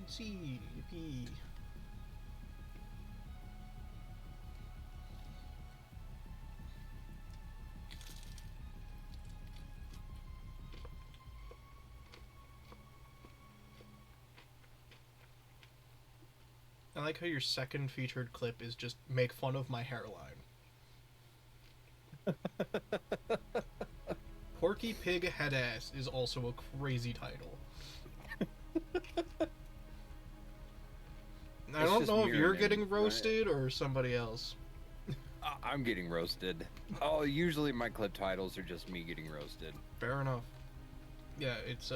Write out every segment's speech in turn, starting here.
C, P. I like how your second featured clip is just make fun of my hairline. Porky Pig Head Ass is also a crazy title. I don't know if you're getting roasted or somebody else. I'm getting roasted. Oh, usually my clip titles are just me getting roasted. Fair enough. Yeah, it's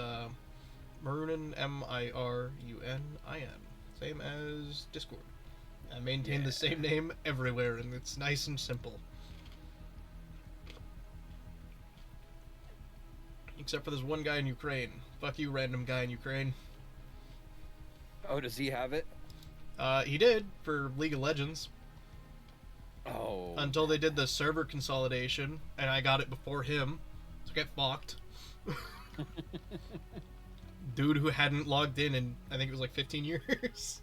Marunin, Mirunin. Same as Discord. I maintain the same name everywhere, and it's nice and simple. Except for this one guy in Ukraine. Fuck you, random guy in Ukraine. Oh, does he have it? He did, for League of Legends. Oh. Until they did the server consolidation, and I got it before him. So get fucked. Dude who hadn't logged in I think it was like 15 years.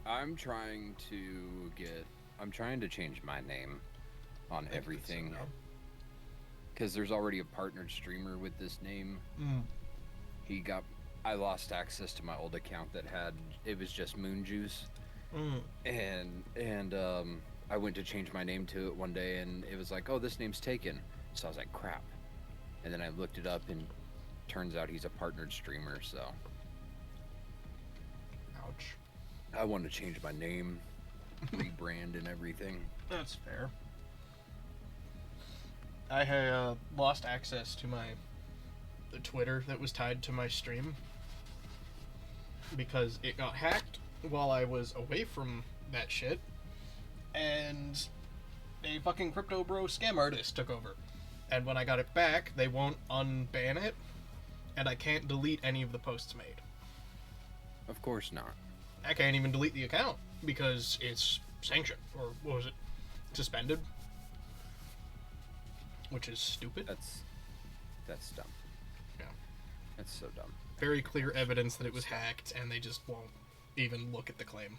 I'm trying to change my name on everything. Because there's already a partnered streamer with this name. I lost access to my old account it was just Moon Juice. And I went to change my name to it one day, and it was like, oh, this name's taken. So I was like, crap. And then I looked it up, and turns out he's a partnered streamer, so. Ouch. I want to change my name, rebrand and everything. That's fair. I had lost access to the Twitter that was tied to my stream because it got hacked while I was away from that shit, and a fucking crypto bro scam artist took over. And when I got it back, they won't unban it, and I can't delete any of the posts made. Of course not. I can't even delete the account because it's sanctioned, or what was it? Suspended. Which is stupid. That's dumb. Yeah. That's so dumb. Very clear evidence that it was hacked, and they just won't even look at the claim.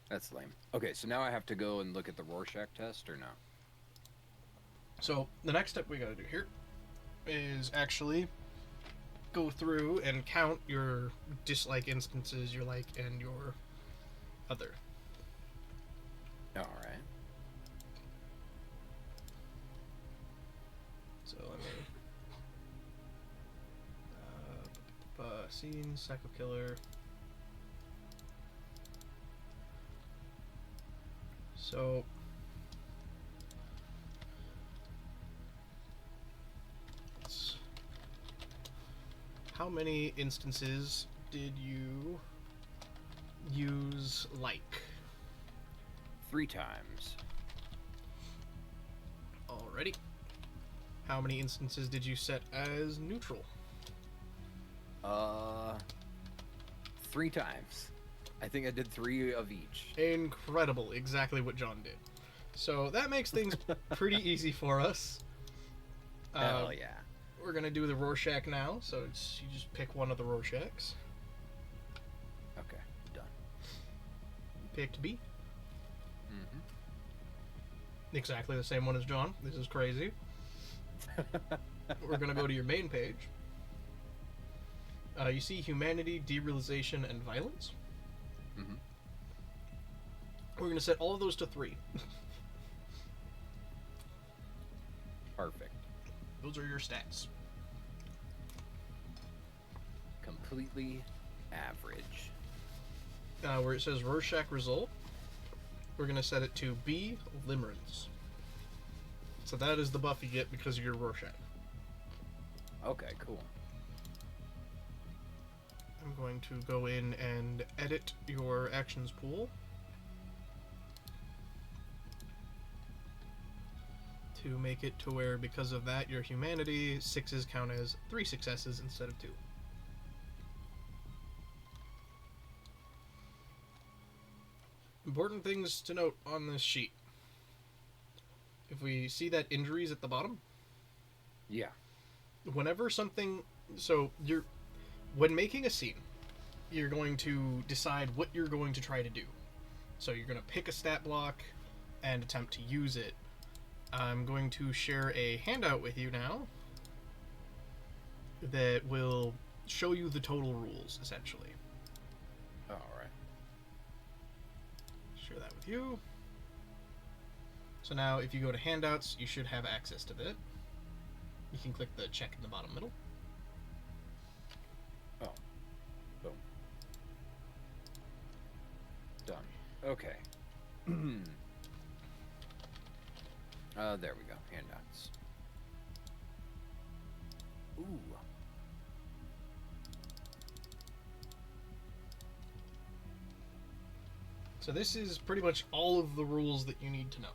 That's lame. Okay, so now I have to go and look at the Rorschach test, or no? So, the next step we gotta do here is actually go through and count your dislike instances, your like, and your other. Alright. So let me... scene, Psycho Killer. So... how many instances did you use like? 3 times. Alrighty. How many instances did you set as neutral? 3 times. I think I did 3 of each. Incredible. Exactly what John did. So that makes things pretty easy for us. Hell yeah. We're gonna do the Rorschach now, so you just pick one of the Rorschachs. Okay, done. Picked B. Exactly the same one as John. This is crazy. We're gonna go to your main page. You see humanity, derealization, and violence. We're gonna set all of those to 3. Perfect. Those are your stats. Completely average. Where it says Rorschach result, we're going to set it to B, limerence. So that is the buff you get because of your Rorschach. Okay, cool. I'm going to go in and edit your actions pool to make it to where, because of that, your humanity 6s count as 3 successes instead of 2. Important things to note on this sheet. If we see that injuries at the bottom, Yeah. whenever something, so you're when making a scene, you're going to decide what you're going to try to do. So you're going to pick a stat block and attempt to use it. I'm going to share a handout with you now that will show you the total rules, essentially. Alright. Share that with you. So now if you go to handouts, you should have access to that. You can click the check in the bottom middle. Oh. Boom. Done. Okay. There we go. Handouts. Ooh. So this is pretty much all of the rules that you need to know.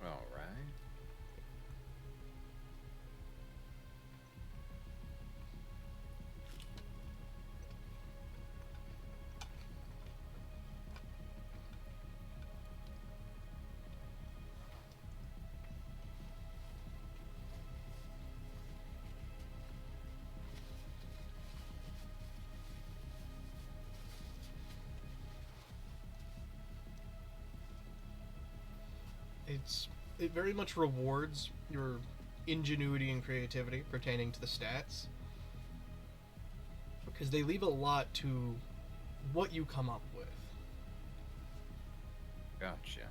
Alright. It very much rewards your ingenuity and creativity pertaining to the stats, because they leave a lot to what you come up with. Gotcha.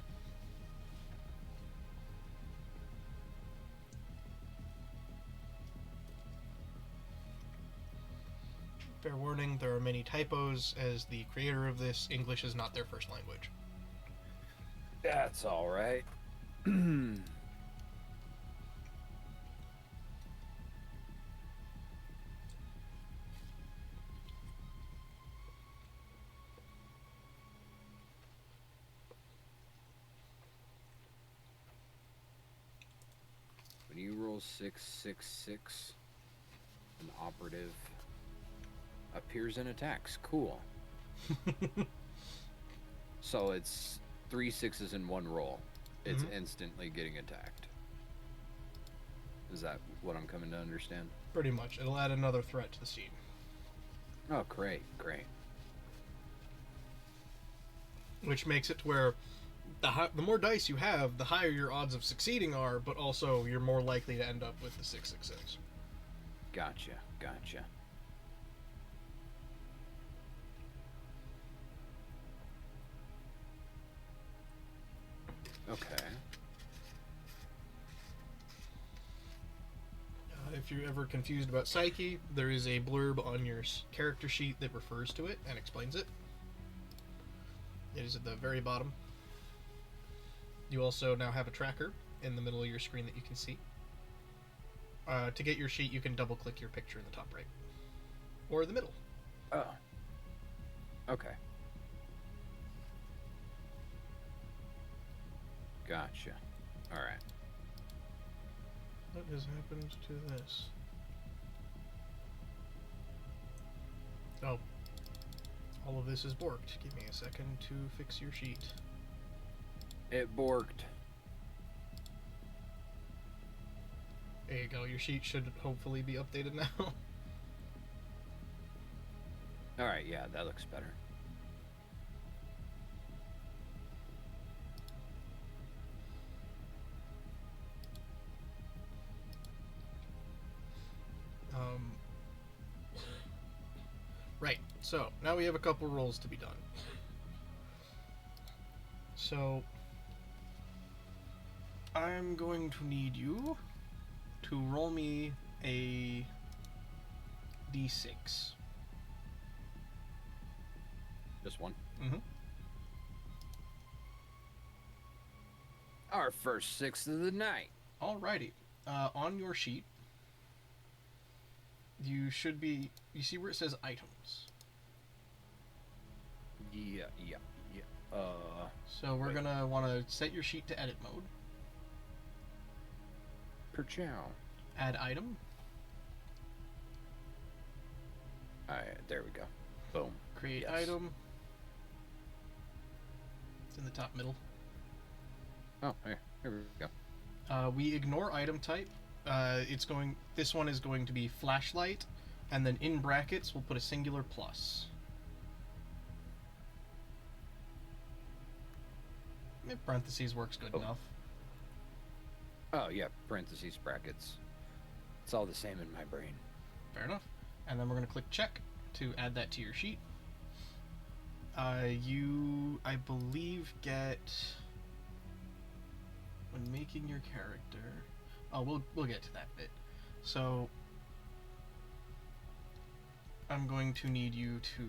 Fair warning, there are many typos, as the creator of this, English is not their first language. That's alright. When you roll 666, an operative appears and attacks. Cool. So it's 3 6s in one roll. It's instantly getting attacked. Is that what I'm coming to understand? Pretty much. It'll add another threat to the scene. Oh, great, great. Which makes it to where the more dice you have, the higher your odds of succeeding are, but also you're more likely to end up with the 666. Gotcha, gotcha. Okay. If you're ever confused about Psyche, there is a blurb on your character sheet that refers to it and explains it. It is at the very bottom. You also now have a tracker in the middle of your screen that you can see. To get your sheet, you can double-click your picture in the top right. Or the middle. Oh. Okay. Gotcha. Alright. What has happened to this? Oh. All of this is borked. Give me a second to fix your sheet. It borked. There you go. Your sheet should hopefully be updated now. Alright, yeah, that looks better. Right, so now we have a couple rolls to be done. So I'm going to need you to roll me a d6. Just one. Mm-hmm. Our first 6 of the night. Alrighty. On your sheet, you see where it says items. Yeah. So we're gonna want to set your sheet to edit mode. Perchow. Add item. Alright, there we go. Boom. Create Yes. item. It's in the top middle. Oh, here we go. We ignore item type. This one is going to be flashlight, and then in brackets we'll put a singular plus. Parentheses works good enough. Oh yeah, parentheses, brackets. It's all the same in my brain. Fair enough. And then we're going to click check to add that to your sheet. You, I believe, get when making your character. Oh, we'll get to that bit. So I'm going to need you to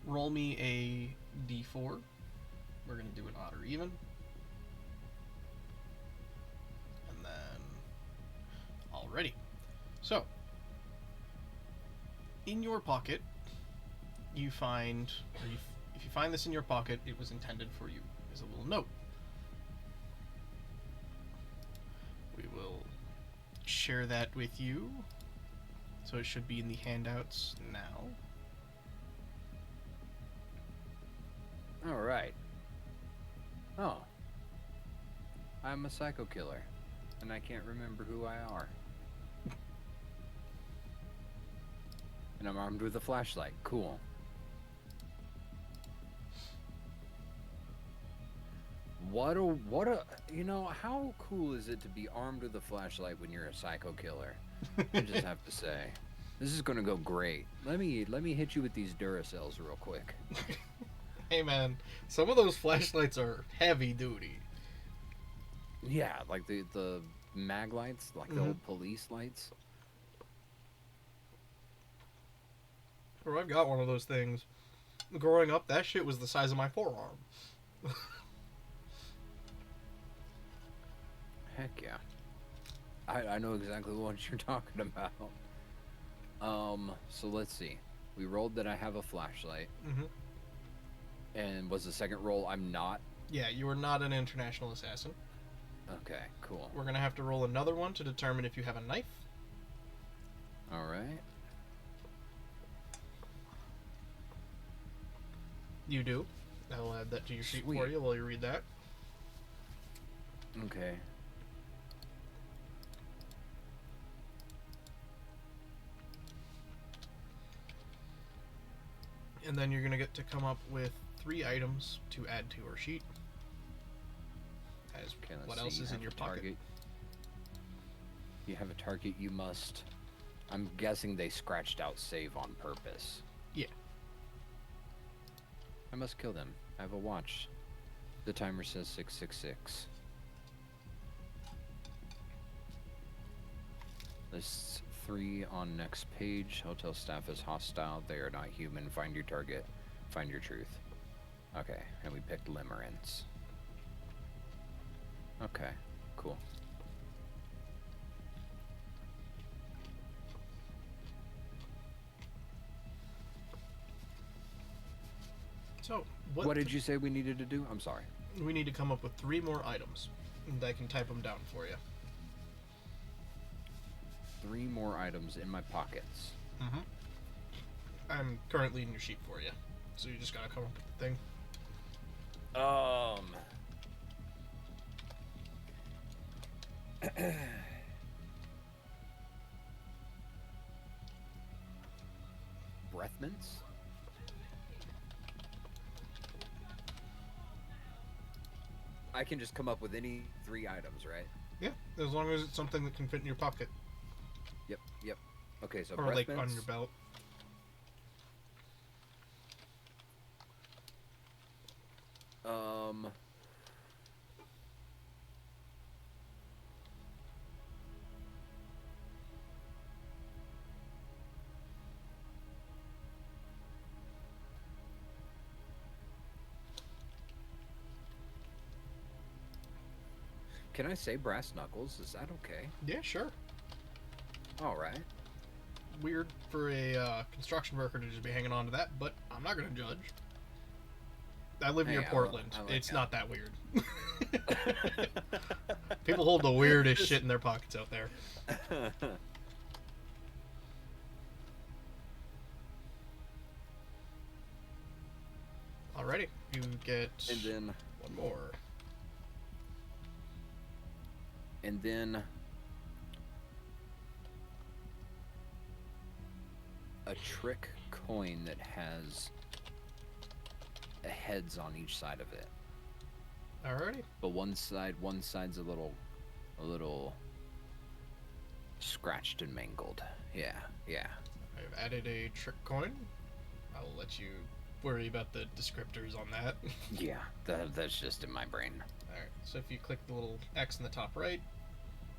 roll me a d4. We're going to do an odd or even. And then, alrighty. So, in your pocket, you find, if you find this in your pocket, it was intended for you as a little note. We will share that with you. So it should be in the handouts now. All right. Oh. I'm a psycho killer, and I can't remember who I are. And I'm armed with a flashlight. Cool. What a, you know, how cool is it to be armed with a flashlight when you're a psycho killer? I just have to say. This is gonna go great. Let me hit you with these Duracells real quick. Hey man, some of those flashlights are heavy duty. Yeah, like the mag lights, like the old police lights. Or I've got one of those things. Growing up, that shit was the size of my forearm. Heck yeah. I know exactly what you're talking about. So let's see. We rolled that I have a flashlight. Mm-hmm. And was the second roll I'm not? Yeah, you are not an international assassin. Okay, cool. We're gonna have to roll another one to determine if you have a knife. Alright. You do. I'll add that to your sheet Sweet. for you while you read that. Okay. And then you're gonna get to come up with 3 items to add to your sheet. As Okay, let's what see. else You is in have your a pocket? target. You have a target, you must... I'm guessing they scratched out save on purpose. Yeah. I must kill them. I have a watch. The timer says 666. Lists 3 on next page. Hotel staff is hostile. They are not human. Find your target. Find your truth. Okay, and we picked limerence. Okay, cool. So, What did you say we needed to do? I'm sorry. we need to come up with 3 more items. And I can type them down for you. 3 more items in my pockets. Mm-hmm. I'm currently in your sheet for you. So you just gotta come up with the thing. Breath mints? I can just come up with any 3 items, right? Yeah, as long as it's something that can fit in your pocket. Yep. Okay, so Or breath like mints. on your belt. Can I say brass knuckles? Is that okay? Yeah, sure. Alright. Weird for a construction worker to just be hanging on to that, but I'm not gonna judge. I live near Hey, Portland. I like It's that. not that weird. People hold the weirdest shit in their pockets out there. Alrighty, you get And then one more. And then a trick coin that has heads on each side of it. Alrighty. But one side's a little scratched and mangled. Yeah, yeah. I've added a trick coin. I'll let you worry about the descriptors on that. Yeah, that's just in my brain. Alright, so if you click the little X in the top right.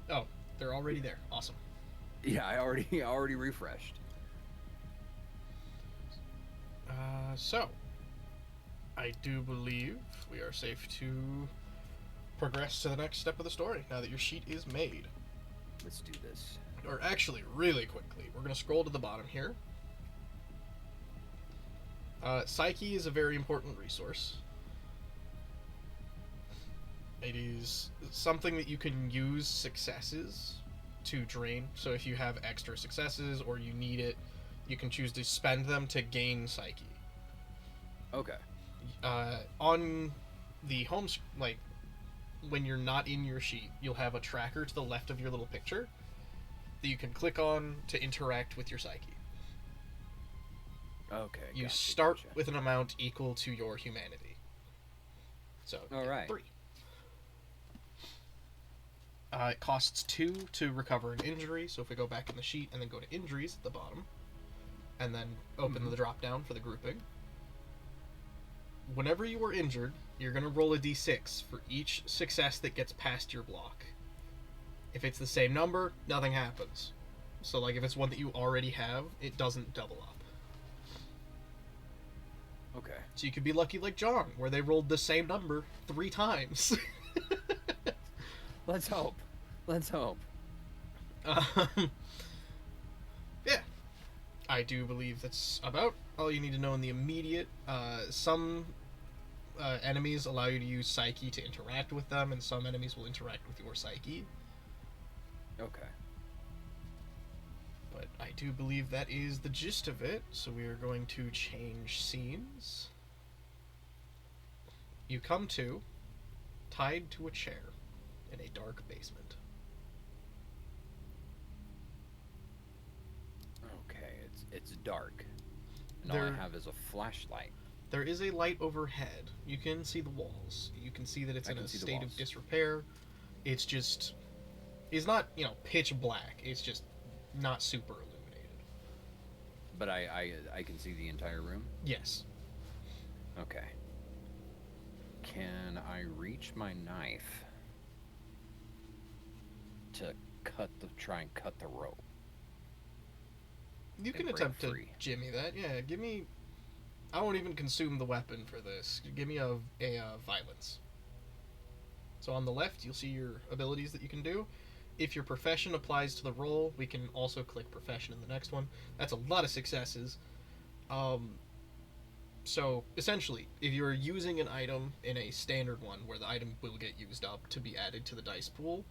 Oh, they're already there. Awesome. Yeah, I already refreshed. So, I do believe we are safe to progress to the next step of the story now that your sheet is made. Let's do this. Or actually, really quickly, we're going to scroll to the bottom here. Psyche is a very important resource. It is something that you can use successes to drain. So if you have extra successes or you need it, you can choose to spend them to gain Psyche. Okay. On the home, like, when you're not in your sheet, you'll have a tracker to the left of your little picture that you can click on to interact with your Psyche. Okay. You gotcha, start gotcha. with an amount equal to your humanity. So, All right. 3. It costs 2 to recover an injury, so if we go back in the sheet and then go to injuries at the bottom, and then open the drop down for the grouping. Whenever you are injured, you're going to roll a d6 for each success that gets past your block. If it's the same number, nothing happens. So, like, if it's one that you already have, it doesn't double up. Okay. So you could be lucky like John, where they rolled the same number 3 times. Let's hope. Let's hope. Yeah. I do believe that's about all you need to know in the immediate. Some enemies allow you to use Psyche to interact with them, and some enemies will interact with your Psyche. Okay. But I do believe that is the gist of it, so we are going to change scenes. You come to, tied to a chair, in a dark basement. Okay. It's dark. And all I have is a flashlight. There is a light overhead. You can see the walls. You can see that it's in a state of walls. disrepair. It's just... It's not, pitch black. It's just not super illuminated. But I can see the entire room? Yes. Okay. Can I reach my knife to try and cut the rope? You can break attempt to free. jimmy that. Yeah, give me... I won't even consume the weapon for this. Give me a violence. So on the left, you'll see your abilities that you can do. If your profession applies to the roll, we can also click profession in the next one. That's a lot of successes. So essentially, if you're using an item in a standard one where the item will get used up to be added to the dice pool,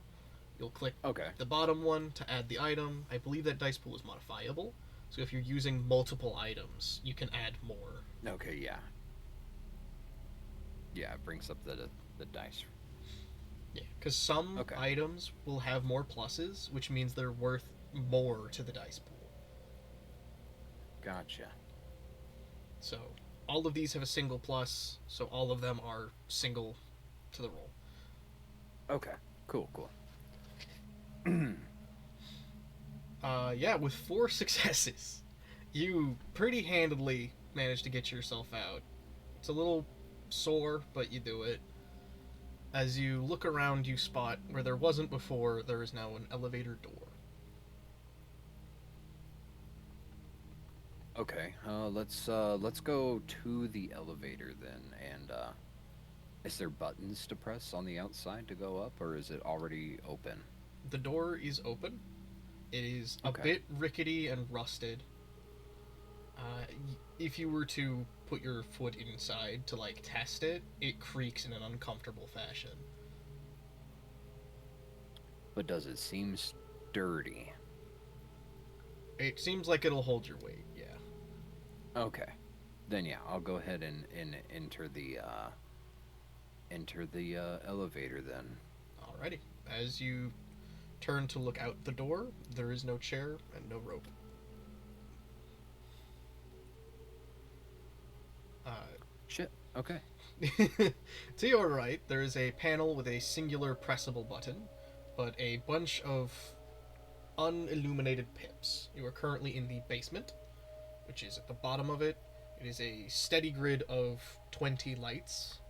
you'll click the bottom one to add the item. I believe that dice pool is modifiable. So if you're using multiple items, you can add more. Okay, yeah. Yeah, it brings up the dice. Yeah, because some items will have more pluses, which means they're worth more to the dice pool. Gotcha. So all of these have a single plus, so all of them are single to the roll. Okay, cool. Yeah, with 4 successes, you pretty handedly managed to get yourself out. It's a little sore, but you do it. As you look around, you spot where there wasn't before, there is now an elevator door. Okay, let's go to the elevator then. And is there buttons to press on the outside to go up, or is it already open? The door is open. It is a bit rickety and rusted. If you were to put your foot inside to, like, test it, it creaks in an uncomfortable fashion. But does it seem sturdy? It seems like it'll hold your weight, yeah. Okay. Then yeah, I'll go ahead and enter the elevator then. Alrighty. As you turn to look out the door. There is no chair and no rope. Shit. Okay. To your right, there is a panel with a singular pressable button, but a bunch of unilluminated pips. You are currently in the basement, which is at the bottom of it. It is a steady grid of 20 lights,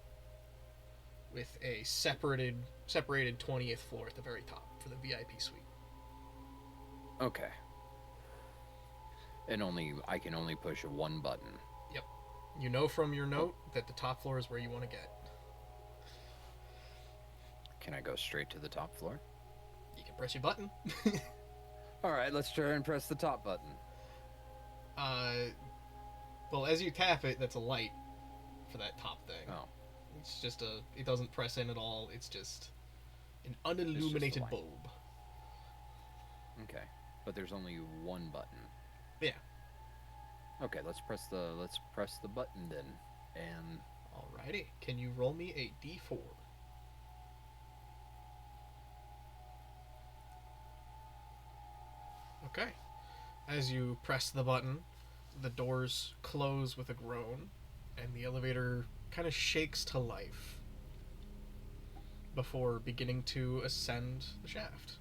with a separated 20th floor at the very top for the VIP suite. Okay. And I can only push one button. Yep. You know from your note that the top floor is where you want to get. Can I go straight to the top floor? You can press your button. All right, let's try and press the top button. Well, as you tap it, that's a light for that top thing. Oh. It's just it doesn't press in at all. It's just an unilluminated bulb. Okay. But there's only one button. Yeah. Okay, let's press the button then. And alrighty. Can you roll me a D4? Okay. As you press the button, the doors close with a groan, and the elevator kind of shakes to life before beginning to ascend the shaft.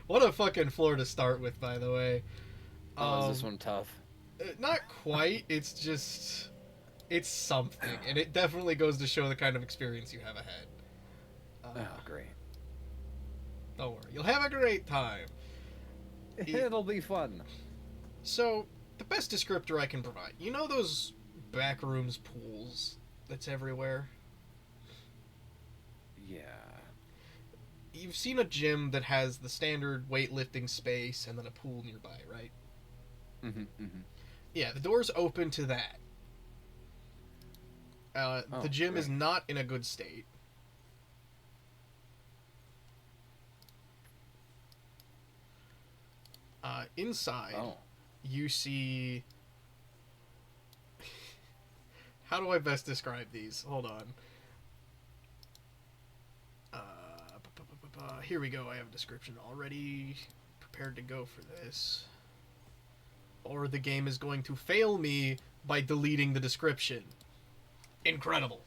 What a fucking floor to start with, by the way. Is this one tough? Not quite. It's just... It's something, and it definitely goes to show the kind of experience you have ahead. Great. Don't worry. You'll have a great time. It'll be fun. So, the best descriptor I can provide. You know those backrooms pools that's everywhere? Yeah. You've seen a gym that has the standard weightlifting space and then a pool nearby, right? Mm-hmm, mm-hmm. Yeah, the door's open to that. The gym is not in a good state. Inside, you see... How do I best describe these? Hold on. Here we go. I have a description already prepared to go for this. Or the game is going to fail me by deleting the description. Incredible.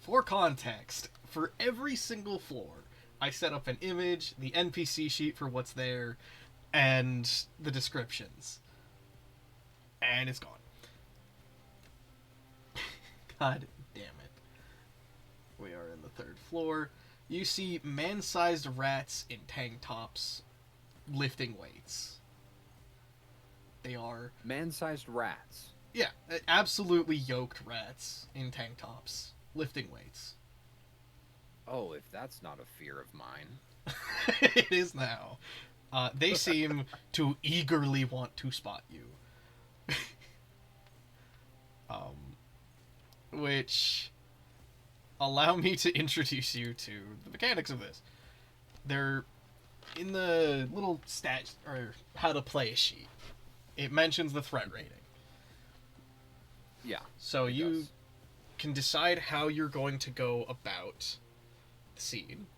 For context, for every single floor, I set up an image, the NPC sheet for what's there, and the descriptions. And it's gone. God damn it. We are in the third floor. You see man-sized rats in tank tops lifting weights. They are... Man-sized rats? Yeah, absolutely yoked rats in tank tops lifting weights. Oh, if that's not a fear of mine. It is now. They seem to eagerly want to spot you. Which... Allow me to introduce you to the mechanics of this. They're in the little stat or how to play sheet. It mentions the threat rating. Yeah. So you can decide how you're going to go about the scene.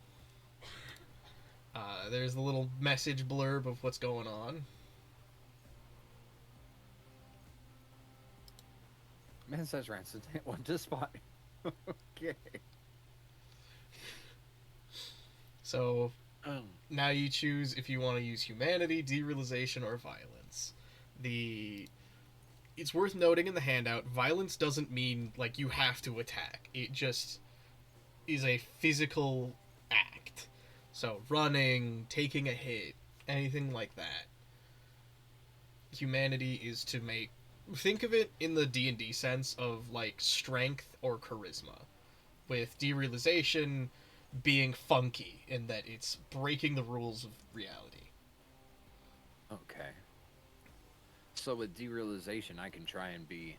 There's the little message blurb of what's going on. Man-sized rats want to spot. Okay. So now you choose if you want to use humanity, derealization, or violence. It's worth noting in the handout, violence doesn't mean like you have to attack. It just is a physical act. So running, taking a hit, anything like that. Humanity is to make... Think of it in the D&D sense of, like, strength or charisma. With derealization being funky in that it's breaking the rules of reality. Okay. So with derealization, I can try and be...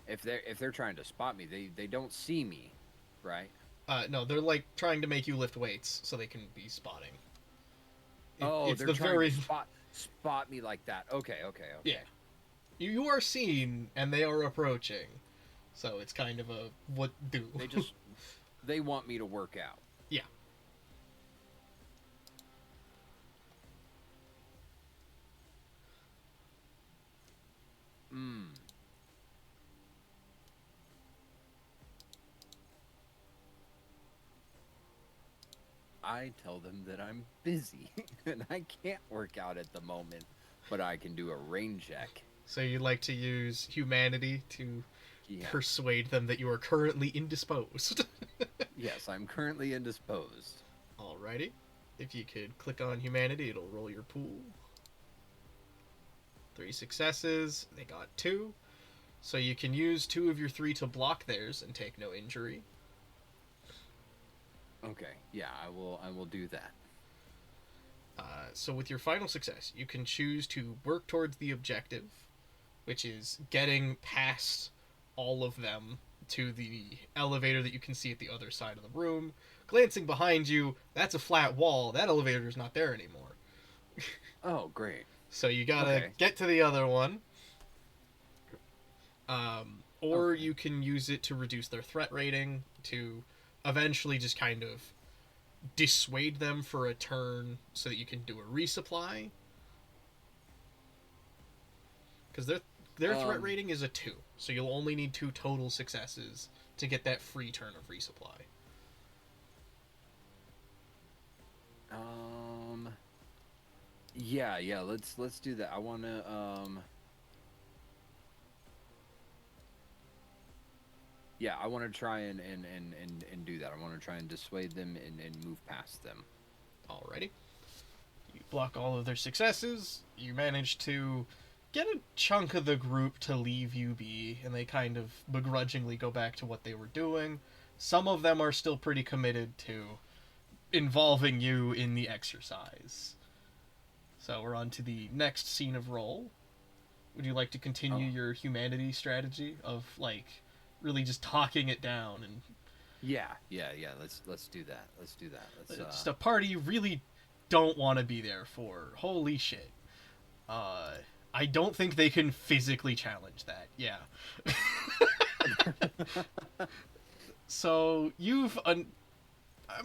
If they're trying to spot me, they don't see me, right? No, they're, like, trying to make you lift weights so they can be spotting. They're trying to spot me like that. Okay. Yeah. You are seen, and they are approaching. So it's kind of a what do. They want me to work out. Yeah. Hmm. I tell them that I'm busy and I can't work out at the moment, but I can do a rain check. So you'd like to use humanity to Yeah. persuade them that you are currently indisposed. Yes, I'm currently indisposed. Alrighty. If you could click on humanity, it'll roll your pool. 3 successes. They got 2. So you can use 2 of your 3 to block theirs and take no injury. Okay. Yeah, I will do that. So with your final success, you can choose to work towards the objective, which is getting past all of them to the elevator that you can see at the other side of the room. Glancing behind you, that's a flat wall. That elevator is not there anymore. Oh, great. So you gotta get to the other one. Or you can use it to reduce their threat rating to eventually just kind of dissuade them for a turn so that you can do a resupply. Because their threat rating is a 2, so you'll only need 2 total successes to get that free turn of resupply. Yeah, let's do that. I wanna yeah, I wanna try and do that. I wanna try and dissuade them and move past them. Alrighty. You block all of their successes. You manage to get a chunk of the group to leave you be, and they kind of begrudgingly go back to what they were doing. Some of them are still pretty committed to involving you in the exercise. So we're on to the next scene of roll. Would you like to continue your humanity strategy of like really just talking it down and Yeah. Let's do that. Let's do that. Let's just a party you really don't want to be there for. Holy shit. I don't think they can physically challenge that. Yeah. So I'm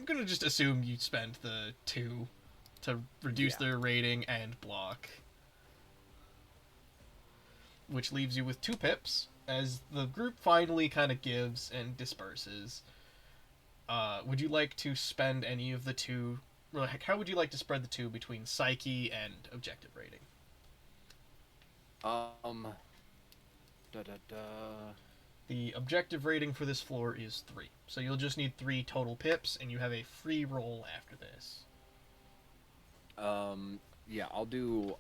gonna just assume you spend the 2 to reduce their rating and block, which leaves you with 2 pips as the group finally kind of gives and disperses. Would you like to spend any of the 2? How would you like to spread the 2 between psyche and objective rating? The objective rating for this floor is 3, so you'll just need 3 total pips, and you have a free roll after this. Yeah, I'll do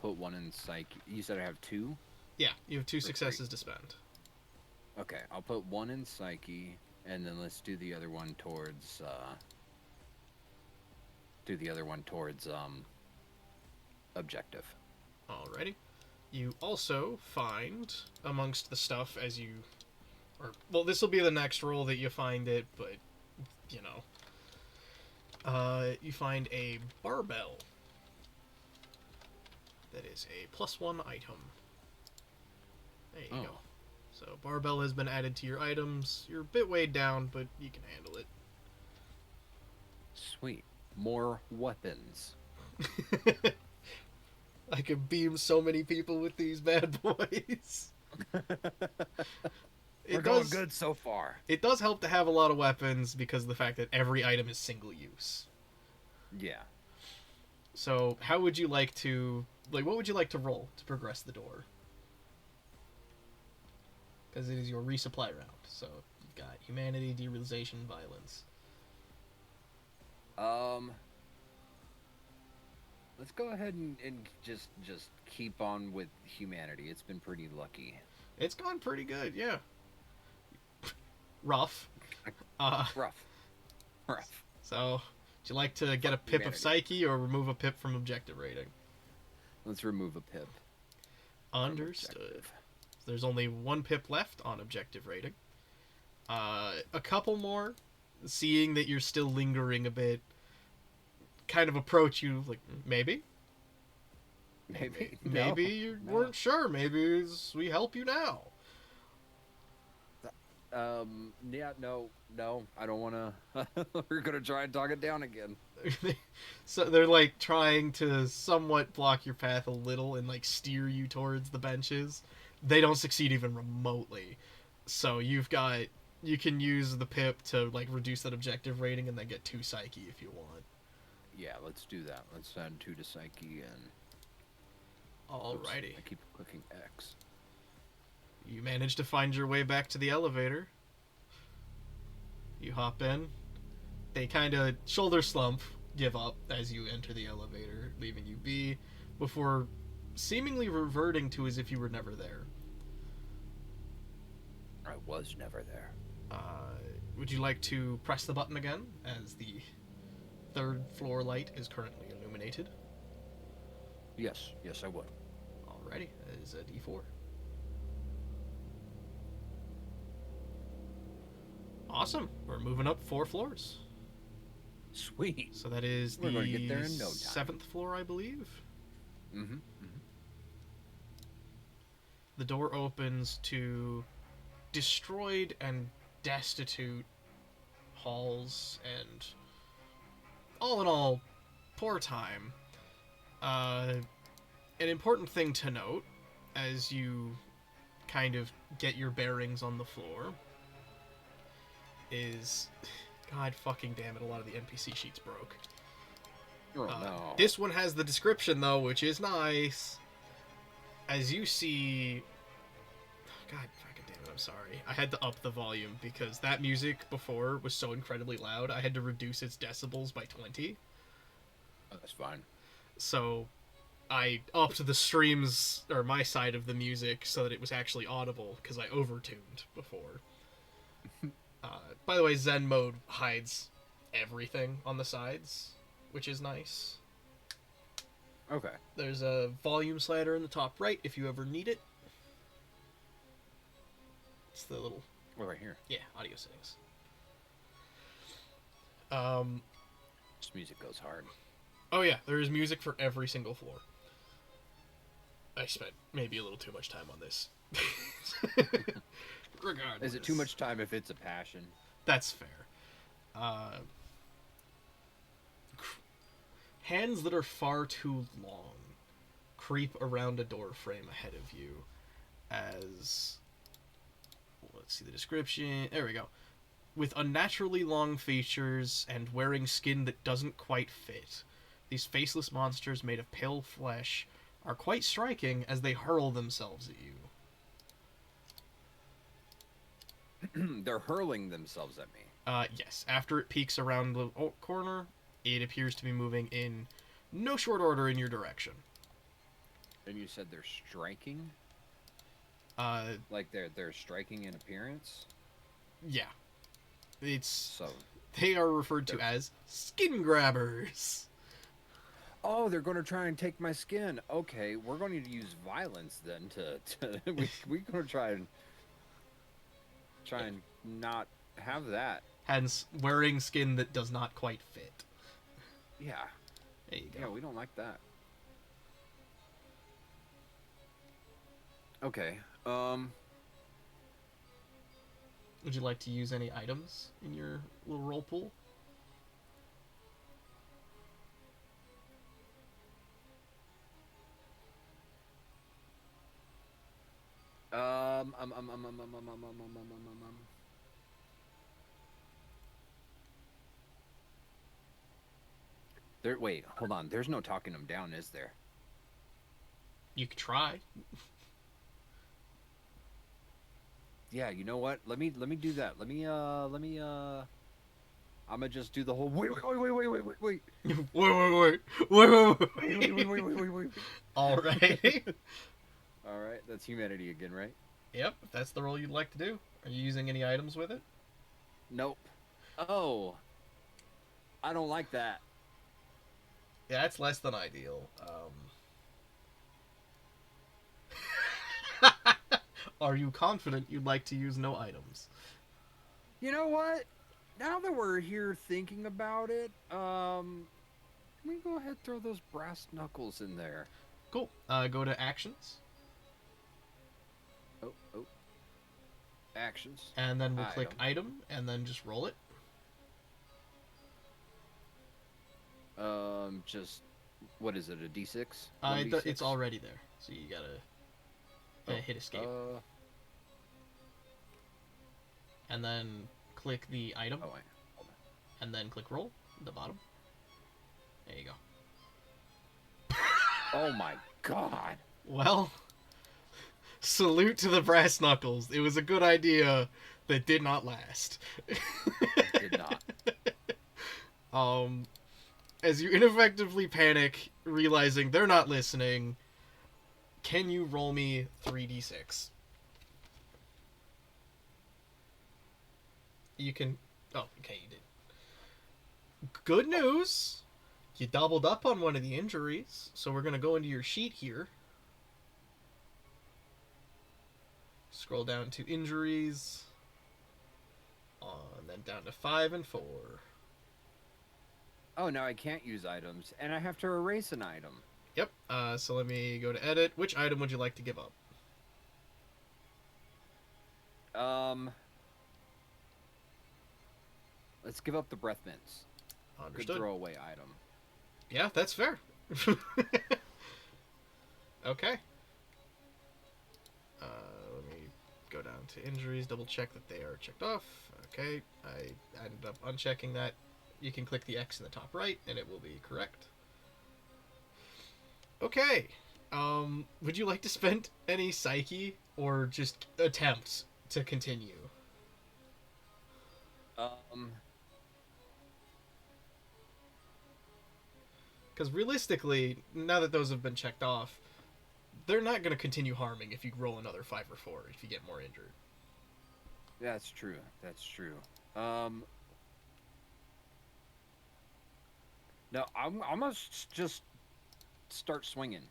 put 1 in psyche. You said I have 2? Yeah, you have 2 successes to spend. Okay, I'll put 1 in psyche, and then let's do the other one towards objective. Alrighty. You also find amongst the stuff as you, well, this will be the next roll that you find it, but you know, you find a barbell. That is a +1 item. There you go. So barbell has been added to your items. You're a bit weighed down, but you can handle it. Sweet. More weapons. I could beam so many people with these bad boys. We're going good so far. It does help to have a lot of weapons because of the fact that every item is single use. Yeah. So how would you like to, what would you like to roll to progress the door? Because it is your resupply round. So you've got humanity, derealization, violence. Let's go ahead and just keep on with humanity. It's been pretty lucky. It's gone pretty good, yeah. Rough. Rough. So, would you like to get a pip of psyche or remove a pip from objective rating? Let's remove a pip. Understood. So there's only 1 pip left on objective rating. A couple more, seeing that you're still lingering a bit, kind of approach you like, maybe? Maybe. Maybe No. you No. weren't sure. Maybe we help you now. Yeah, no, I don't want to. We're gonna try and talk it down again. So they're like trying to somewhat block your path a little and like steer you towards the benches. They don't succeed even remotely. So you can use the pip to like reduce that objective rating and then get 2 psyche if you want. Yeah, let's do that. Let's add 2 to psyche and. Oops, Alrighty. I keep clicking X. You manage to find your way back to the elevator. You hop in. They kind of shoulder slump, give up as you enter the elevator, leaving you be, before seemingly reverting to as if you were never there. I was never there. Would you like to press the button again, as the 3rd floor light is currently illuminated? Yes, I would. Alrighty, that is a D4. Awesome. We're moving up 4 floors. Sweet. So that is We're the going to get there in no time. 7th floor, I believe. Mm-hmm. The door opens to destroyed and destitute halls, and all in all, poor time. An important thing to note, as you kind of get your bearings on the floor, is... God fucking damn it, a lot of the NPC sheets broke. Oh, no. This one has the description, though, which is nice. As you see... God fucking damn it, I'm sorry. I had to up the volume, because that music before was so incredibly loud, I had to reduce its decibels by 20. Oh, that's fine. So I upped the streams, or my side of the music, so that it was actually audible, because I overtuned before. By the way, Zen mode hides everything on the sides, which is nice. Okay. There's a volume slider in the top right if you ever need it. It's the little... Well, right here. Yeah, audio settings. This music goes hard. Oh yeah, there is music for every single floor. I spent maybe a little too much time on this. Regardless. Is it too much time if it's a passion? That's fair. Hands that are far too long creep around a door frame ahead of you as... Let's see the description. There we go. With unnaturally long features and wearing skin that doesn't quite fit, these faceless monsters made of pale flesh are quite striking as they hurl themselves at you. They're hurling themselves at me. Yes. After it peeks around the corner, it appears to be moving in no short order in your direction. And you said they're striking? Uh, Like they're striking in appearance? yeah. It's... So... They are referred to as skin grabbers. Oh, they're going to try and take my skin. Okay, we're going to use violence then to we're going to try and not have that. Hence, wearing skin that does not quite fit. Yeah. There you go. Yeah, we don't like that. Okay. Would you like to use any items in your little roll pool? There. Wait, hold on. There's no talking them down, is there? You could try. Yeah. You know what? Let me do that. I'm gonna just do the whole. Wait. Wait. All right. All right. That's humanity again, right? Yep, if that's the roll you'd like to do. Are you using any items with it? Nope. Oh. I don't like that. Yeah, it's less than ideal. Are you confident you'd like to use no items? You know what? Now that we're here thinking about it, let me go ahead and throw those brass knuckles in there. Cool. Go to actions, Oh. Actions. and then we'll click item, and then just roll it. Just what is it? A D6? It's already there, so you gotta hit escape, and then click the item, Oh wait, hold on. and then click roll at the bottom. There you go. Oh my god. Well, salute to the brass knuckles. It was a good idea that did not last. Did not. As you ineffectively panic, realizing they're not listening, can you roll me 3d6? You can... Oh, okay, you did. Good news! You doubled up on one of the injuries, so we're going to go into your sheet here. Scroll down to injuries. And then down to 5 and 4. Oh, now I can't use items, and I have to erase an item. Yep. So let me go to edit. Which item would you like to give up? Let's give up the breath mints. Understood. Good throwaway item. Yeah, that's fair. Okay. Let me go down to injuries, double check that they are checked off. Okay, I ended up unchecking that. You can click the X in the top right, and it will be correct. Okay. Would you like to spend any psyche, or just attempt to continue? Because realistically, now that those have been checked off, they're not going to continue harming if you roll another 5 or 4 if you get more injured. That's true. That's true. No, I'm gonna just start swinging.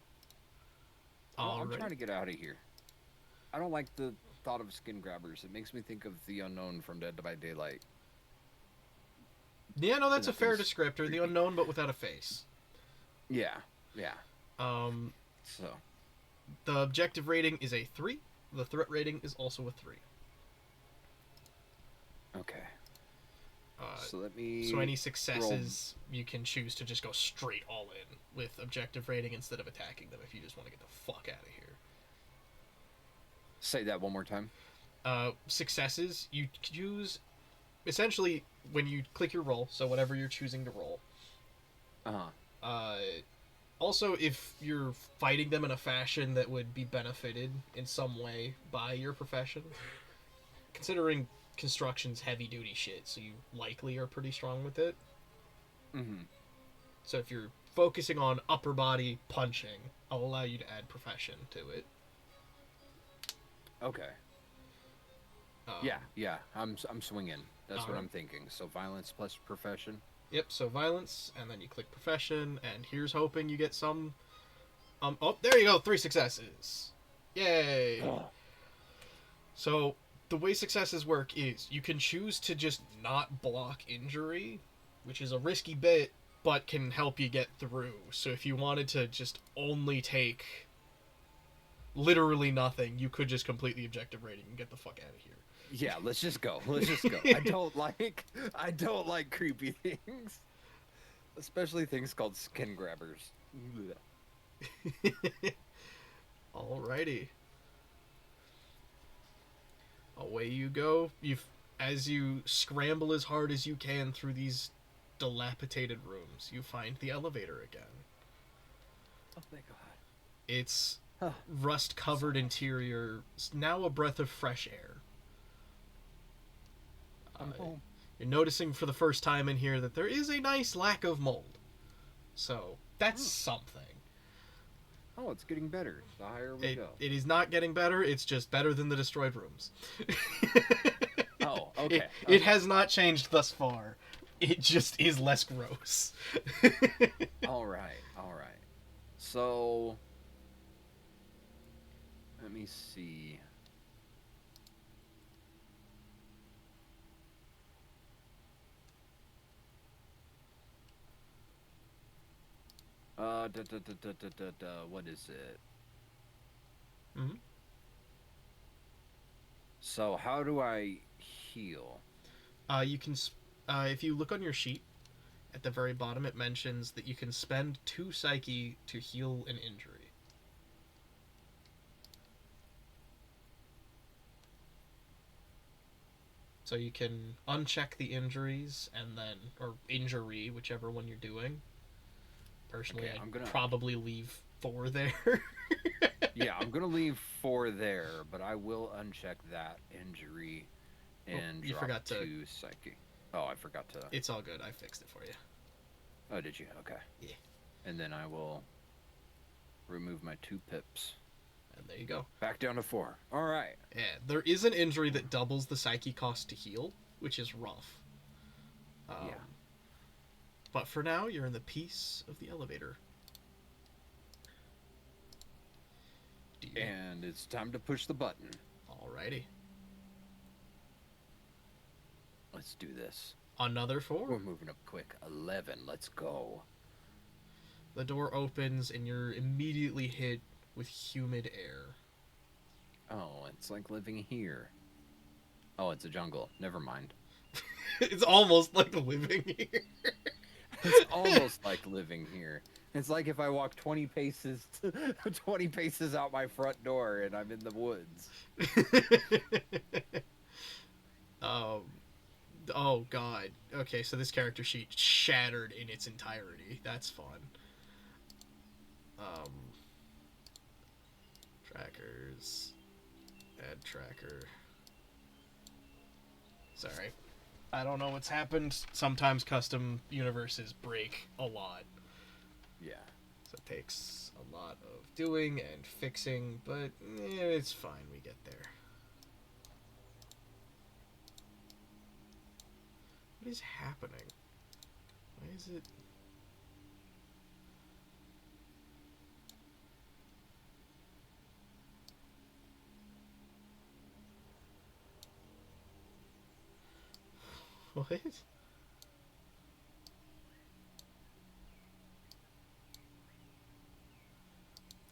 I'm trying to get out of here. I don't like the thought of skin grabbers. It makes me think of the Unknown from Dead by Daylight. Yeah, no, that's a fair descriptor. The Unknown, but without a face. Yeah. So the objective rating is a 3. The threat rating is also a 3. Okay. So let me. So any successes, you can choose to just go straight all in with objective rating instead of attacking them if you just want to get the fuck out of here. Say that one more time. Successes, you choose essentially when you click your roll, so whatever you're choosing to roll. Also, if you're fighting them in a fashion that would be benefited in some way by your profession, considering construction's heavy-duty shit, so you likely are pretty strong with it. Mm-hmm. So if you're focusing on upper body punching, I'll allow you to add profession to it. Okay. Yeah. I'm swinging. That's what I'm thinking. So violence plus profession. Yep, so violence, and then you click profession, and here's hoping you get some... oh, there you go, 3 successes. Yay! So, the way successes work is, you can choose to just not block injury, which is a risky bit, but can help you get through. So if you wanted to just only take literally nothing, you could just complete the objective rating and get the fuck out of here. Yeah, let's just go. I don't like creepy things. Especially things called skin grabbers. Alrighty. Away you go. As you scramble as hard as you can through these dilapidated rooms, you find the elevator again. Oh my god. It's rust-covered interior, now a breath of fresh air. I'm home. You're noticing for the first time in here that there is a nice lack of mold. So, that's something. Oh, it's getting better the higher we go. It is not getting better, it's just better than the destroyed rooms. Oh, okay. It has not changed thus far. It just is less gross. Alright. So, let me see. What is it? Hmm. So how do I heal? You can, if you look on your sheet at the very bottom, it mentions that you can spend 2 psyche to heal an injury. So you can uncheck the injuries and then, or injury, whichever one you're doing. Personally, Okay, I'd probably leave 4 there. Yeah, I'm gonna leave 4 there, but I will uncheck that injury and You drop forgot to. 2 psyche. Oh, I forgot to. It's all good. I fixed it for you. Oh, did you? Okay. Yeah. And then I will remove my 2 pips. And there you go. Back down to 4. All right. Yeah, there is an injury that doubles the psyche cost to heal, which is rough. Yeah. But for now, you're in the peace of the elevator. And it's time to push the button. Alrighty. Let's do this. Another 4. We're moving up quick. 11. Let's go. The door opens and you're immediately hit with humid air. Oh, it's like living here. Oh, it's a jungle. Never mind. It's almost like living here. It's almost like living here. It's like if I walk 20 paces 20 paces out my front door and I'm in the woods. Oh god. Okay, so this character sheet shattered in its entirety. That's fun. Trackers. Add tracker. Sorry. I don't know what's happened. Sometimes custom universes break a lot. Yeah. So it takes a lot of doing and fixing, but it's fine. We get there. What is happening? Why is it... What?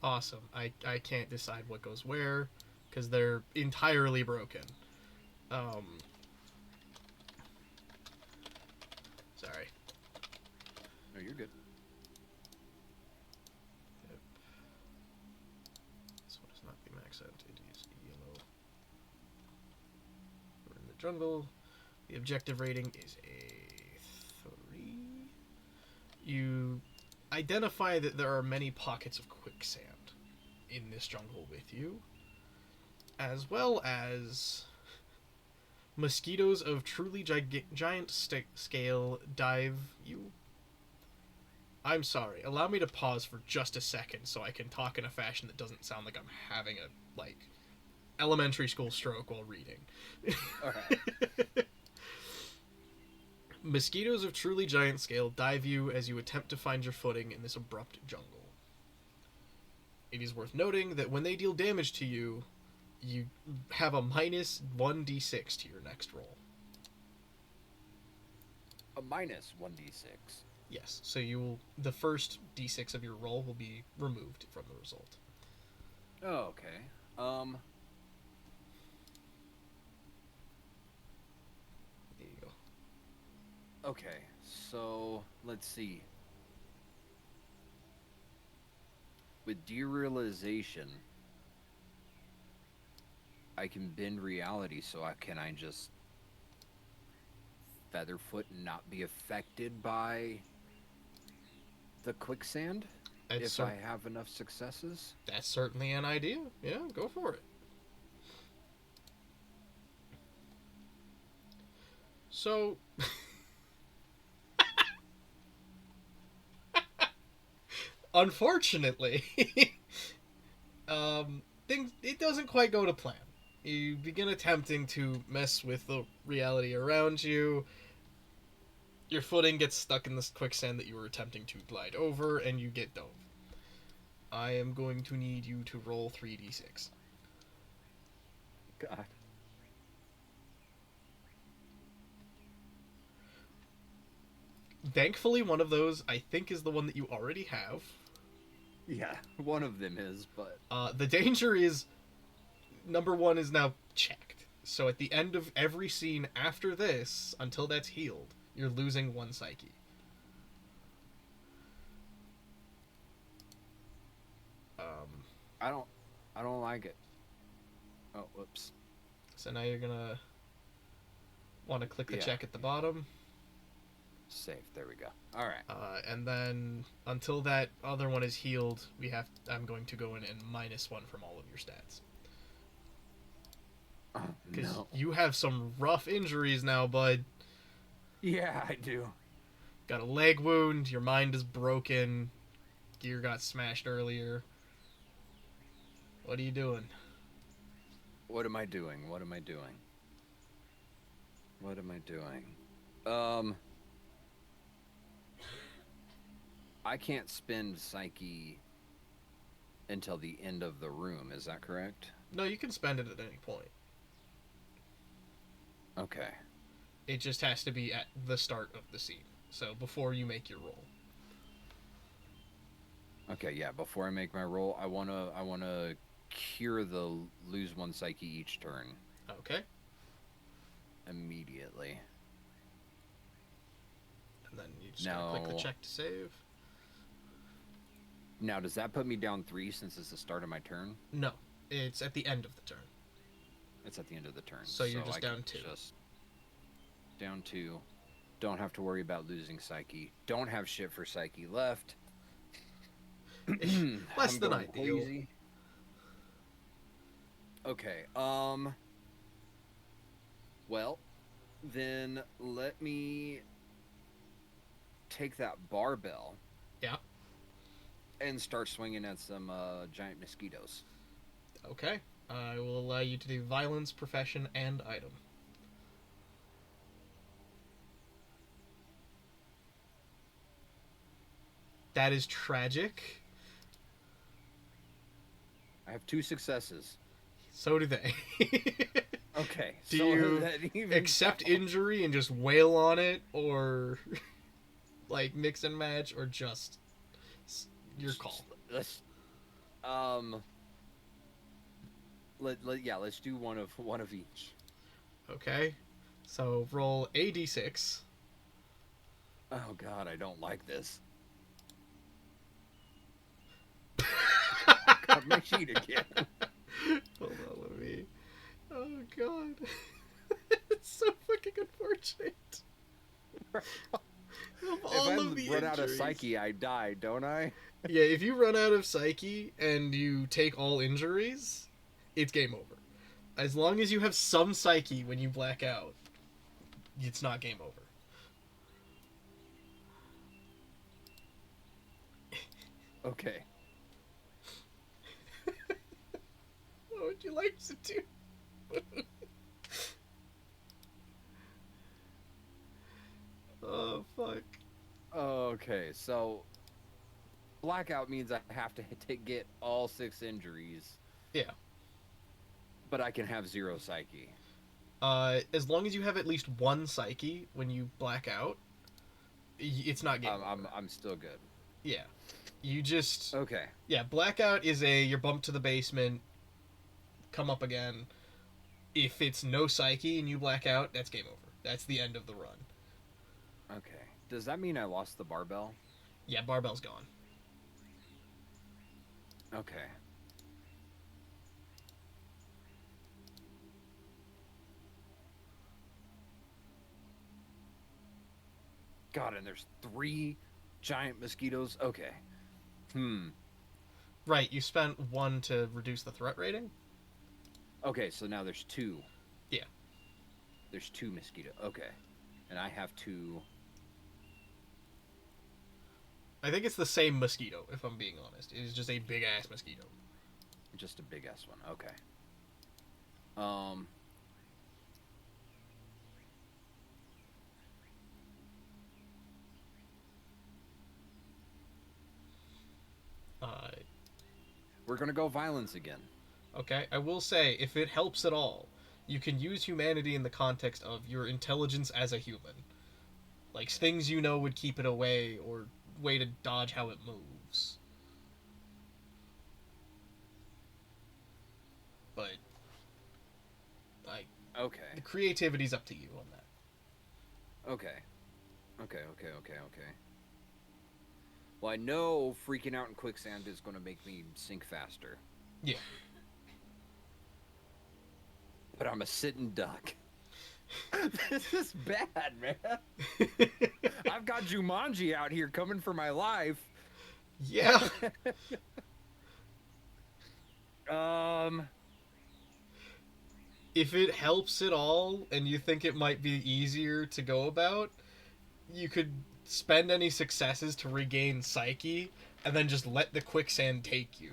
Awesome. I can't decide what goes where because they're entirely broken. Sorry. No, you're good. Yep. This one is not the max out. It is yellow. We're in the jungle. The objective rating is a 3. You identify that there are many pockets of quicksand in this jungle with you, as well as mosquitoes of truly giant scale dive you. I'm sorry, allow me to pause for just a second so I can talk in a fashion that doesn't sound like I'm having a, elementary school stroke while reading. Alright. Mosquitoes of truly giant scale dive you as you attempt to find your footing in this abrupt jungle. It is worth noting that when they deal damage to you, you have a minus 1d6 to your next roll. A minus 1d6. Yes, so the first d6 of your roll will be removed from the result. Oh, okay. There you go. Okay, so let's see. With derealization, I can bend reality, so can I just Featherfoot and not be affected by the quicksand if I have enough successes? That's certainly an idea. Yeah, go for it. So... Unfortunately, it doesn't quite go to plan. You begin attempting to mess with the reality around you. Your footing gets stuck in this quicksand that you were attempting to glide over, and you get dove. I am going to need you to roll 3d6. God. Thankfully, one of those, I think, is the one that you already have. Yeah, one of them is, but The danger is number one is now checked. So at the end of every scene after this, until that's healed, you're losing one psyche. Um, I don't I don't like it. Oh, whoops. so now you're gonna want to click the Yeah. check at the bottom. Safe. There we go. All right. And then until that other one is healed, I'm going to go in and -1 from all of your stats. Oh, Because no. you have some rough injuries now, bud. Yeah, I do. Got a leg wound, your mind is broken, gear got smashed earlier. What are you doing? What am I doing? What am I doing? What am I doing? I can't spend Psyche until the end of the room, is that correct? No, you can spend it at any point. Okay. It just has to be at the start of the scene. So before you make your roll. Okay, yeah, before I make my roll, I wanna cure the lose one Psyche each turn Okay. immediately. And then you just gotta click the Now- check to save. Now, does that put me down 3 since it's the start of my turn? No, it's at the end of the turn. It's at the end of the turn. So you're just I down can 2. Just down 2. Don't have to worry about losing Psyche. Don't have shit for Psyche left. Less I'm than going ideal. crazy. Okay, well, then let me take that barbell. Yeah. And start swinging at some giant mosquitoes. Okay. I will allow you to do violence, profession, and item. That is tragic. I have 2 successes. So do they. Okay. Do so you that even accept counts. injury and just wail on it, or like mix and match, or just your call? Let's let's do one of each. Okay. So roll a d6. Oh god, I don't like this. Got my sheet again. Hold on, let me. Oh god. It's so fucking unfortunate. Of If all I of the run out of injuries. Psyche, I die, don't I? Yeah, if you run out of Psyche and you take all injuries, it's game over. As long as you have some Psyche when you black out, it's not game over. Okay. What would you like to do? Oh, fuck. Okay, so blackout means I have to get all 6 injuries. Yeah. But I can have 0 Psyche. As long as you have at least one Psyche when you black out, it's not game over. I'm still good. Yeah. You just... Okay. Yeah, blackout is you're bumped to the basement, come up again. If it's no Psyche and you black out, that's game over. That's the end of the run. Okay. Does that mean I lost the barbell? Yeah, barbell's gone. Okay. God, and there's 3 giant mosquitoes. Okay. Right, you spent 1 to reduce the threat rating? Okay, so now there's 2. Yeah. There's 2 mosquito. Okay. And I have 2. I think it's the same mosquito, if I'm being honest. It is just a big-ass mosquito. Just a big ass one. Okay. We're gonna go violence again. Okay, I will say, if it helps at all, you can use humanity in the context of your intelligence as a human. Like, things you know would keep it away, or way to dodge how it moves. Okay. The creativity's up to you on that. Okay. Okay. Well, I know freaking out in quicksand is going to make me sink faster. Yeah. But I'm a sitting duck. This is bad, man. I've got Jumanji out here coming for my life. Yeah. If it helps at all and you think it might be easier to go about, you could spend any successes to regain psyche and then just let the quicksand take you.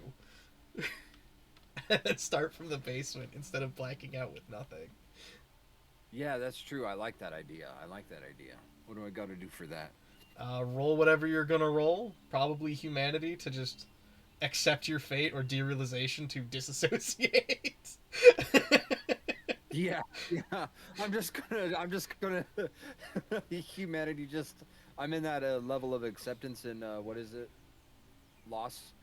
And then start from the basement instead of blacking out with nothing. Yeah, that's true. I like that idea. What do I got to do for that? Roll whatever you're gonna roll. Probably humanity to just accept your fate, or derealization to disassociate. Yeah. I'm just gonna humanity just. I'm in that level of acceptance and what is it? Loss.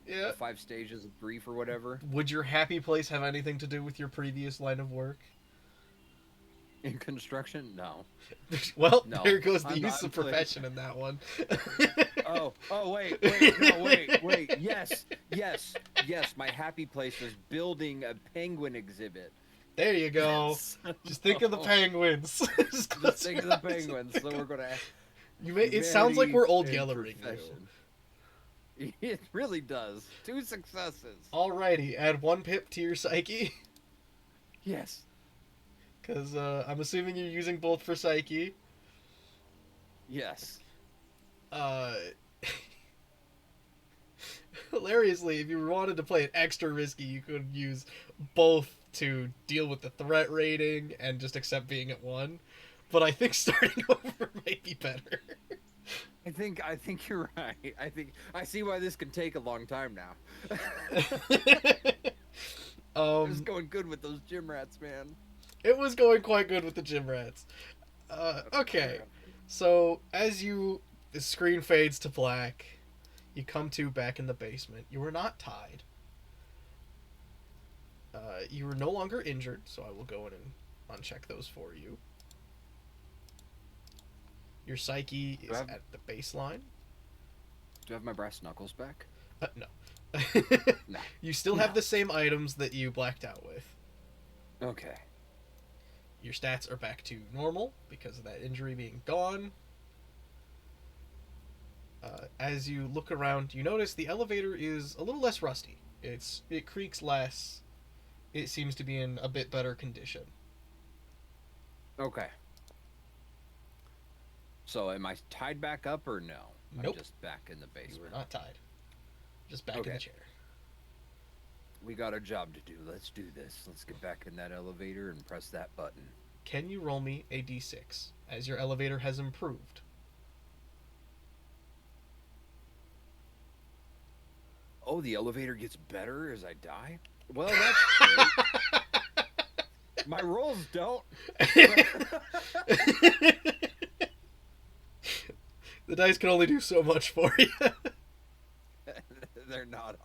Yeah. 5 stages of grief or whatever. Would your happy place have anything to do with your previous line of work? In construction? No. Well, No. there goes the use of profession in that one. Wait. Yes. My happy place was building a penguin exhibit. There you go. Just think of the penguins. Just think of the penguins. So we're gonna. It sounds like we're old yellering you. It really does. 2 successes. Alrighty, add 1 pip to your psyche. Yes. Because I'm assuming you're using both for psyche. Yes. Hilariously, if you wanted to play it extra risky, you could use both to deal with the threat rating and just accept being at 1. But I think starting over might be better. I think you're right. I see why this can take a long time now. It's going good with those gym rats, man. It was going quite good with the gym rats. Okay. So, as the screen fades to black, you come to back in the basement. You were not tied. You were no longer injured, so I will go in and uncheck those for you. Your psyche is at the baseline. Do I have my brass knuckles back? No. No. You still have the same items that you blacked out with. Okay. Your stats are back to normal because of that injury being gone. As you look around, you notice the elevator is a little less rusty. It creaks less. It seems to be in a bit better condition. Okay. So am I tied back up or no? Nope. I'm just back in the basement. You were not tied. Just back in the chair. We got a job to do. Let's do this. Let's get back in that elevator and press that button. Can you roll me a d6 as your elevator has improved? Oh, the elevator gets better as I die? Well, that's great. My rolls don't. The dice can only do so much for you. They're not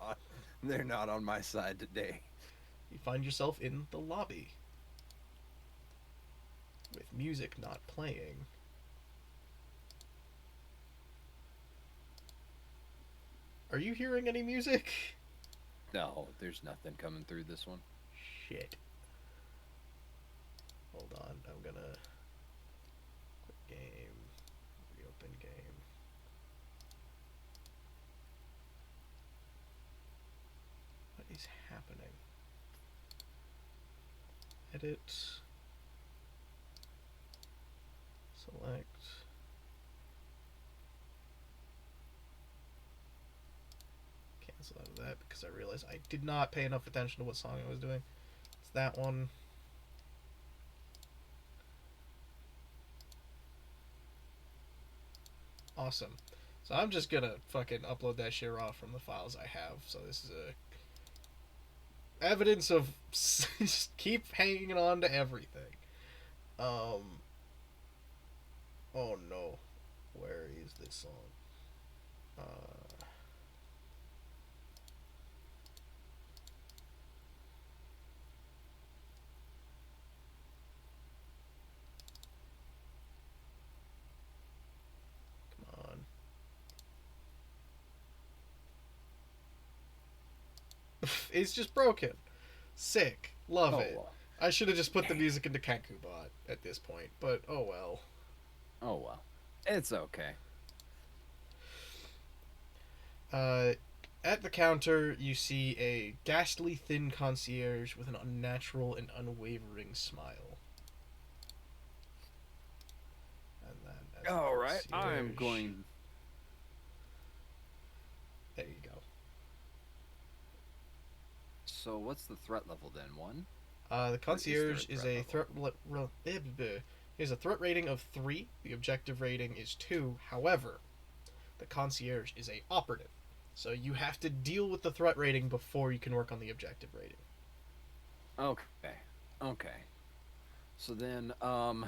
on my side today. You find yourself in the lobby with music not playing. Are you hearing any music? No, there's nothing coming through this one. Shit. Hold on, I'm gonna quit game, reopen game. What is happening? Edit. Select. Cancel out of that because I realized I did not pay enough attention to what song I was doing. It's that one. Awesome. So I'm just gonna fucking upload that shit raw from the files I have. So this is evidence of just keep hanging on to everything. Oh no. Where is this song? It's just broken. Sick. Love Oh it. well. I should have just put the Dang. music into Kakubot at this point, but oh well. Oh well. It's okay. Uh, at the counter, you see a ghastly thin concierge with an unnatural and unwavering smile. And then, as the All right. I'm concierge- going. There you go. So what's the threat level then? 1? The concierge is a threat is a threat rating of 3. The objective rating is 2. However, the concierge is a operative, so you have to deal with the threat rating before you can work on the objective rating. Okay. Okay. So then, all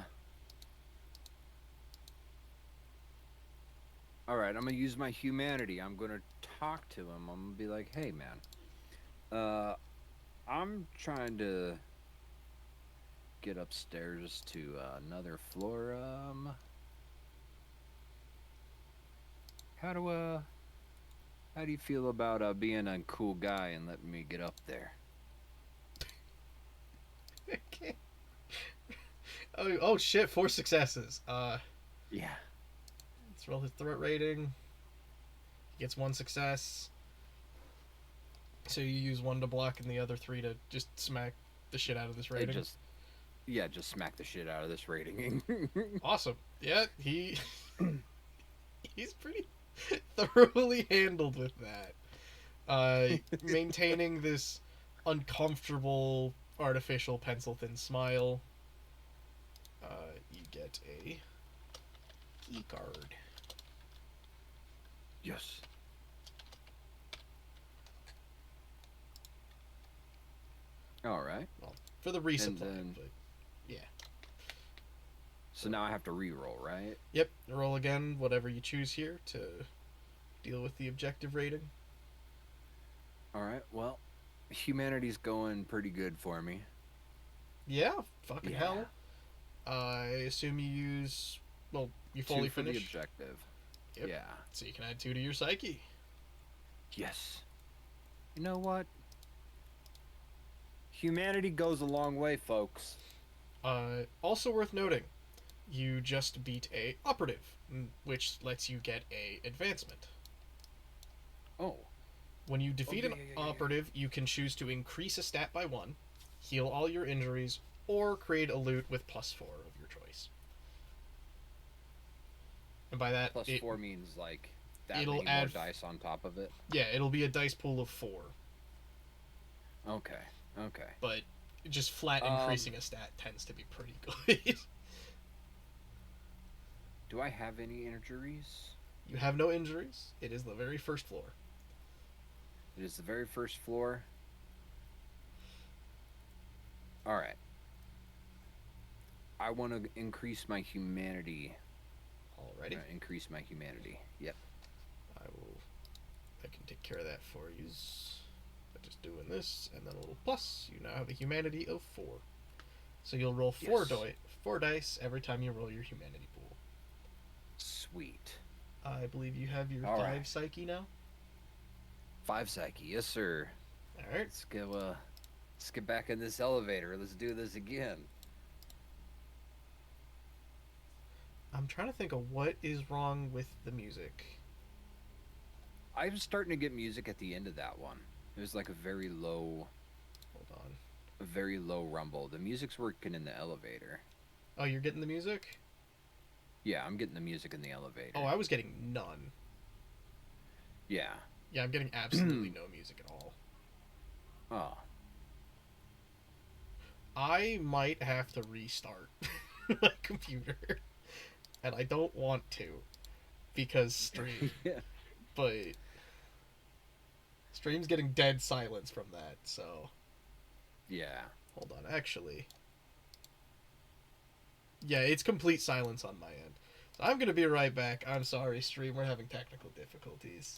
right, I'm gonna use my humanity. I'm gonna talk to him. I'm gonna be like, "Hey, man, I'm trying to get upstairs to another floor. How do you feel about being a cool guy and letting me get up there?" Okay. Oh shit! 4 successes. Yeah. Let's roll his threat rating. He gets 1 success. So you use 1 to block and the other 3 to just smack the shit out of this rating. Just smack the shit out of this rating. Awesome. Yeah, he's pretty thoroughly handled with that. Maintaining this uncomfortable artificial pencil thin smile. You get a key card. Yes. All right. Well, for the resupply, then- but yeah. So now I have to re-roll, right? Yep, roll again, whatever you choose here to deal with the objective rating. All right. Well, humanity's going pretty good for me. Yeah, fucking Yeah. hell. I assume you use, well, you 2 fully for the finished, objective. Yep. Yeah. so you can add 2 to your psyche. Yes. You know what? Humanity goes a long way, folks. Also worth noting, you just beat a operative, which lets you get a advancement. Oh. When you defeat yeah, an yeah. operative, you can choose to increase a stat by 1, heal all your injuries, or create a loot with +4 of your choice. And by that, Plus 4 means like that it'll many add more dice on top of it. yeah, it'll be a dice pool of 4, Okay. Okay. but just flat Um, increasing a stat tends to be pretty good. Do I have any injuries? You have no injuries. It is the very first floor. It is the very first floor. All right. I want to increase my humanity. Alrighty. Increase my humanity. Yep. I can take care of that for you. By just doing this, and then a little plus. You now have a humanity of 4. So you'll roll 4 Yes. 4 dice every time you roll your humanity pool. Sweet. I believe you have your All 5 right. psyche now. 5 psyche. Yes, sir. Alright. Let's get back in this elevator. Let's do this again. I'm trying to think of what is wrong with the music. I was starting to get music at the end of that one. It was like a very low rumble. The music's working in the elevator. Oh, you're getting the music? Yeah, I'm getting the music in the elevator. Oh, I was getting none. Yeah. Yeah, I'm getting absolutely no music at all. Oh. I might have to restart my computer. And I don't want to. Because stream. Yeah. But stream's getting dead silence from that, so Yeah. hold on, actually. Yeah, it's complete silence on my end. So I'm gonna be right back. I'm sorry, stream, we're having technical difficulties.